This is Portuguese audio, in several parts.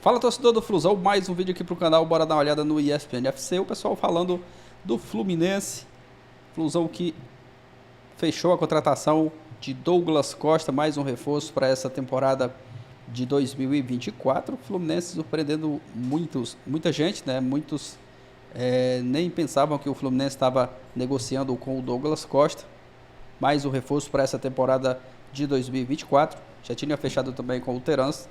Fala, torcedor do Flusão, mais um vídeo aqui pro canal, bora dar uma olhada no ESPN FC, o pessoal falando do Fluminense, Flusão que fechou a contratação de Douglas Costa, mais um reforço para essa temporada de 2024, o Fluminense surpreendendo muita gente, né? Muitos nem pensavam que o Fluminense estava negociando com o Douglas Costa, mais um reforço para essa temporada de 2024, já tinha fechado também com o Terence.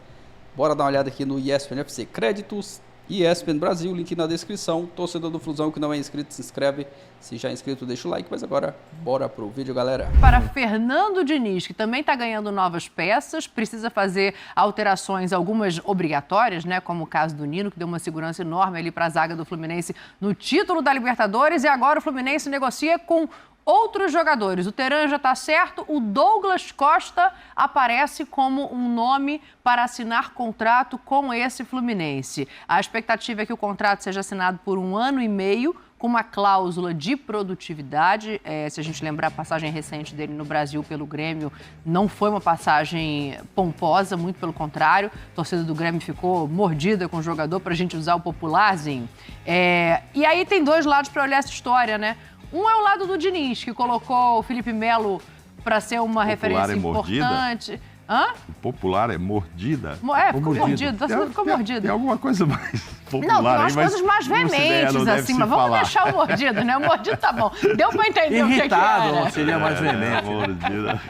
Bora dar uma olhada aqui no ESPN FC Créditos, ESPN Brasil, link na descrição. Torcedor do Flusão que não é inscrito, se inscreve. Se já é inscrito, deixa o like. Mas agora, bora pro vídeo, galera. Para Fernando Diniz, que também está ganhando novas peças, precisa fazer alterações, algumas obrigatórias, né? Como o caso do Nino, que deu uma segurança enorme ali para a zaga do Fluminense no título da Libertadores. E agora o Fluminense negocia com outros jogadores. O Terence já está certo, o Douglas Costa aparece como um nome para assinar contrato com esse Fluminense. A expectativa é que o contrato seja assinado por 1 ano e meio, com uma cláusula de produtividade. Se a gente lembrar a passagem recente dele no Brasil pelo Grêmio, não foi uma passagem pomposa, muito pelo contrário. A torcida do Grêmio ficou mordida com o jogador, para a gente usar o popularzinho. E aí tem dois lados para olhar essa história, né? Um é o lado do Diniz, que colocou o Felipe Melo para ser uma referência importante. Hã? O popular é mordida? Ficou mordido. Torcedor ficou mordido. Tem alguma coisa mais popular não, aí, umas coisas mais veementes, assim, mas vamos deixar o mordido, né? O mordido tá bom. Deu para entender irritado, o que era. Seria mais veemente. Mordida.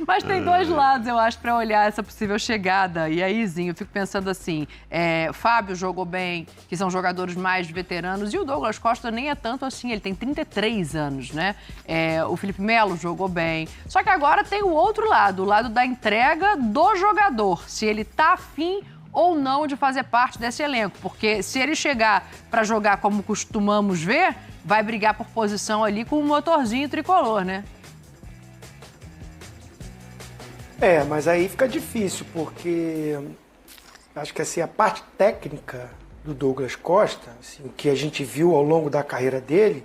Mas tem dois lados, eu acho, para olhar essa possível chegada. E aí, Zinho, eu fico pensando assim, Fábio jogou bem, que são jogadores mais veteranos, e o Douglas Costa nem é tanto assim, ele tem 33 anos, né? O Felipe Melo jogou bem. Só que agora tem o outro lado, o lado da entrega do jogador, se ele tá afim ou não de fazer parte desse elenco, porque se ele chegar para jogar como costumamos ver, vai brigar por posição ali com o motorzinho tricolor, né? Mas aí fica difícil, porque acho que assim, a parte técnica do Douglas Costa, assim, o que a gente viu ao longo da carreira dele,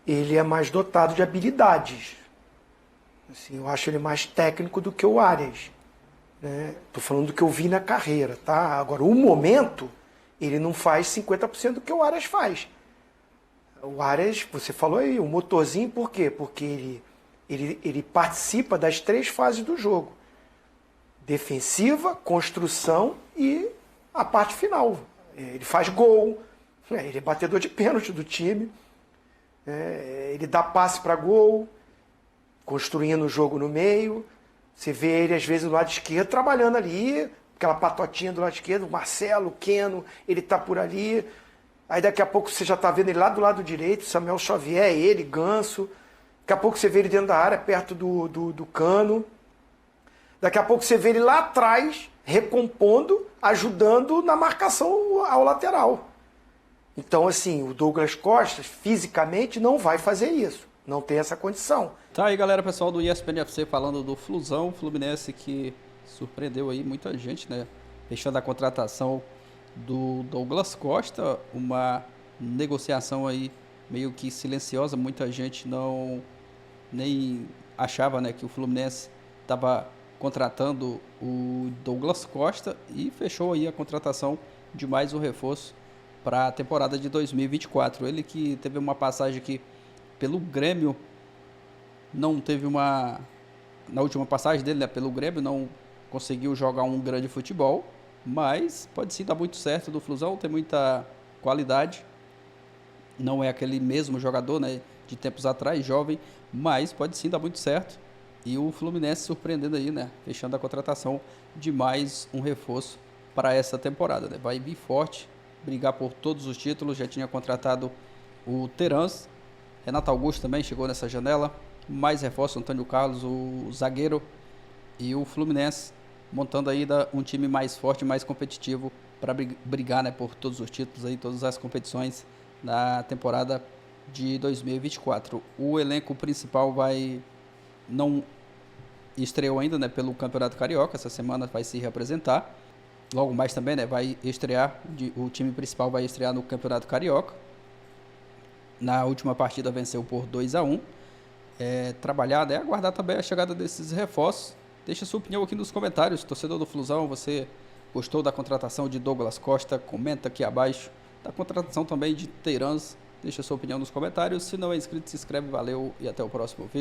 ele é mais dotado de habilidades. Assim, eu acho ele mais técnico do que o Arias. Né? Tô falando do que eu vi na carreira, tá? Agora, o momento, ele não faz 50% do que o Arias faz. O Arias, você falou aí, o motorzinho, por quê? Porque ele participa das 3 fases do jogo. Defensiva, construção e a parte final. Ele faz gol, ele é batedor de pênalti do time, ele dá passe para gol, construindo o jogo no meio. Você vê ele, às vezes, do lado esquerdo, trabalhando ali, aquela patotinha do lado esquerdo, o Marcelo, o Keno, ele tá por ali. Aí daqui a pouco você já tá vendo ele lá do lado direito, Samuel Xavier, ele, Ganso. Daqui a pouco você vê ele dentro da área, perto do Cano. Daqui a pouco você vê ele lá atrás, recompondo, ajudando na marcação ao lateral. Então, assim, o Douglas Costa, fisicamente, não vai fazer isso. Não tem essa condição. Tá aí, galera, pessoal do ESPN FC falando do Flusão, Fluminense que surpreendeu aí muita gente, né? Fechando a contratação do Douglas Costa, uma negociação aí meio que silenciosa, muita gente nem achava, né, que o Fluminense estava contratando o Douglas Costa e fechou aí a contratação de mais um reforço para a temporada de 2024. Ele que teve uma passagem aqui pelo Grêmio, não teve na última passagem dele, né, pelo Grêmio, não conseguiu jogar um grande futebol, mas pode sim dar muito certo do Flusão, tem muita qualidade, não é aquele mesmo jogador, né, de tempos atrás, jovem, mas pode sim dar muito certo, e o Fluminense surpreendendo aí, né, fechando a contratação de mais um reforço para essa temporada, né, vai vir forte, brigar por todos os títulos, já tinha contratado o Terence, Renato Augusto também chegou nessa janela, mais reforço, Antônio Carlos, o zagueiro, e o Fluminense montando aí um time mais forte, mais competitivo para brigar, né, por todos os títulos, aí, todas as competições na temporada de 2024. O elenco principal não estreou ainda, né, pelo Campeonato Carioca, essa semana vai se reapresentar. Logo mais também, né, vai estrear, o time principal vai estrear no Campeonato Carioca. Na última partida venceu por 2-1. Trabalhar, aguardar também a chegada desses reforços. Deixa sua opinião aqui nos comentários. Torcedor do Flusão, você Gostou da contratação de Douglas Costa? Comenta aqui abaixo. Da contratação também de Teirans, deixa sua opinião nos comentários. Se não é inscrito, se inscreve. Valeu e até o próximo vídeo.